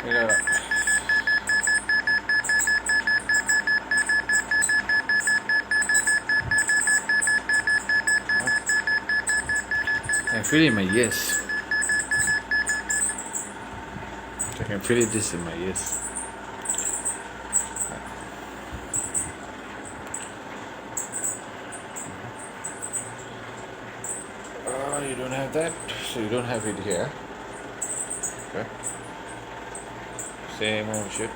Yeah. I feel it in my ears. I can feel it this in my ears. Oh, you don't have that, so you don't have it here. Okay. Same old shit.